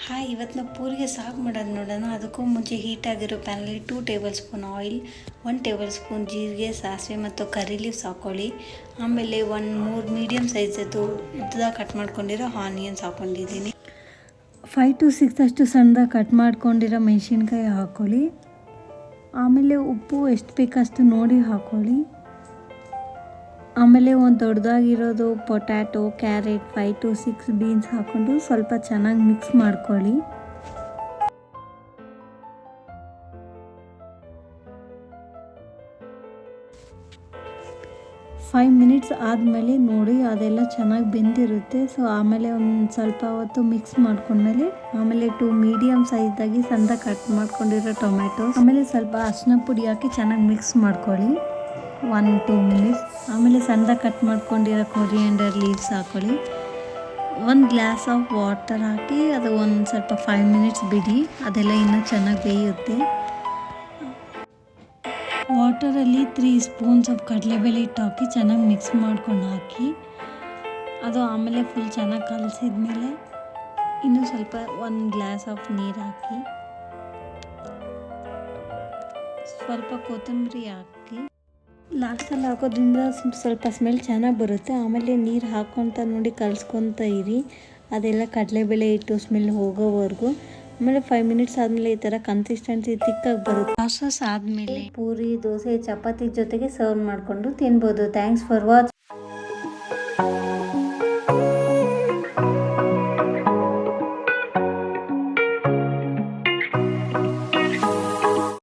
Hi, ಇವತ್ತು ನಾವು ಪೂರಿಗೆ ಸಾಗು ಮಾಡೋದು ನೋಡೋಣ. ಅದಕ್ಕೂ ಮುಂಚೆ ಹೀಟಾಗಿರೋ ಪ್ಯಾನಲ್ಲಿ 2 table spoon oil, 1 table spoon ಜೀರಿಗೆ, ಸಾಸಿವೆ ಮತ್ತು ಕರಿ ಲೀವ್ಸ್ ಹಾಕ್ಕೊಳ್ಳಿ. ಆಮೇಲೆ 3 ಮೀಡಿಯಮ್ ಸೈಜದ್ದು ಉದ್ದದಾಗಿ ಕಟ್ ಮಾಡ್ಕೊಂಡಿರೋ ಆನಿಯನ್ಸ್ ಹಾಕ್ಕೊಂಡಿದ್ದೀನಿ. 5 to 6 ಅಷ್ಟು ಸಣ್ಣದಾಗಿ ಕಟ್ ಮಾಡ್ಕೊಂಡಿರೋ ಮೆಣಸಿನ್ಕಾಯಿ ಹಾಕ್ಕೊಳ್ಳಿ. ಆಮೇಲೆ ಉಪ್ಪು ಎಷ್ಟು ಬೇಕಷ್ಟು ನೋಡಿ ಹಾಕ್ಕೊಳ್ಳಿ. ಆಮೇಲೆ ಒಂದು ದೊಡ್ಡದಾಗಿರೋದು ಪೊಟ್ಯಾಟೊ, ಕ್ಯಾರೆಟ್, 5 to 6 ಬೀನ್ಸ್ ಹಾಕ್ಕೊಂಡು ಸ್ವಲ್ಪ ಚೆನ್ನಾಗಿ ಮಿಕ್ಸ್ ಮಾಡ್ಕೊಳ್ಳಿ. ಫೈವ್ ಮಿನಿಟ್ಸ್ ಆದಮೇಲೆ ನೋಡಿ ಅದೆಲ್ಲ ಚೆನ್ನಾಗಿ ಬೆಂದಿರುತ್ತೆ. ಸೊ ಆಮೇಲೆ ಒಂದು ಸ್ವಲ್ಪ ಹೊತ್ತು ಮಿಕ್ಸ್ ಮಾಡ್ಕೊಂಡ್ಮೇಲೆ ಆಮೇಲೆ 2 ಮೀಡಿಯಮ್ ಸೈಜ್ದಾಗಿ ಸಣ್ಣದಾಗಿ ಕಟ್ ಮಾಡ್ಕೊಂಡಿರೋ ಟೊಮ್ಯಾಟೊ, ಆಮೇಲೆ ಸ್ವಲ್ಪ ಅರಿಶಿನ ಪುಡಿ ಹಾಕಿ ಚೆನ್ನಾಗಿ ಮಿಕ್ಸ್ ಮಾಡ್ಕೊಳ್ಳಿ 1-2 ಮಿನಿಟ್ಸ್. ಆಮೇಲೆ ಸಣ್ಣದಾಗಿ ಕಟ್ ಮಾಡ್ಕೊಂಡಿರೋ ಕೊರಿಯಾಂಡರ್ ಲೀವ್ಸ್ ಹಾಕ್ಕೊಳ್ಳಿ. 1 ಗ್ಲಾಸ್ ಆಫ್ ವಾಟರ್ ಹಾಕಿ ಅದು ಒಂದು ಸ್ವಲ್ಪ 5 ಮಿನಿಟ್ಸ್ ಬಿಡಿ, ಅದೆಲ್ಲ ಇನ್ನೂ ಚೆನ್ನಾಗಿ ಬೇಯುತ್ತೆ. ವಾಟರಲ್ಲಿ 3 ಸ್ಪೂನ್ಸ್ ಆಫ್ ಕಡಲೆಬೇಳೆ ಹಿಟ್ಟು ಹಾಕಿ ಚೆನ್ನಾಗಿ ಮಿಕ್ಸ್ ಮಾಡ್ಕೊಂಡು ಹಾಕಿ ಅದು ಆಮೇಲೆ ಫುಲ್ ಚೆನ್ನಾಗಿ ಕಲಸಿದ್ಮೇಲೆ ಇನ್ನೂ ಸ್ವಲ್ಪ 1 ಗ್ಲಾಸ್ ಆಫ್ ನೀರು ಹಾಕಿ ಸ್ವಲ್ಪ ಕೊತ್ತಂಬರಿ ಹಾಕಿ ಲಾಸ್ಟಲ್ಲಿ ಹಾಕೋದ್ರಿಂದ ಸ್ವಲ್ಪ ಸ್ಮೆಲ್ ಚೆನ್ನಾಗಿ ಬರುತ್ತೆ. ಆಮೇಲೆ ನೀರು ಹಾಕ್ಕೊತ ನೋಡಿ ಕಲಿಸ್ಕೊತ ಇರಿ, ಅದೆಲ್ಲ ಕಡಲೆಬೇಳೆ ಹಿಟ್ಟು ಸ್ಮೆಲ್ ಹೋಗೋವರೆಗೂ. ಆಮೇಲೆ 5 ಮಿನಿಟ್ಸ್ ಆದಮೇಲೆ ಈ ಥರ ಕನ್ಸಿಸ್ಟೆನ್ಸಿ ತಿಕ್ಕಾಗಿ ಬರುತ್ತೆ. ಪ್ರಾಸೆಸ್ ಆದಮೇಲೆ ಪೂರಿ, ದೋಸೆ, ಚಪಾತಿ ಜೊತೆಗೆ ಸರ್ವ್ ಮಾಡಿಕೊಂಡು ತಿನ್ಬೋದು. Thanks for watch.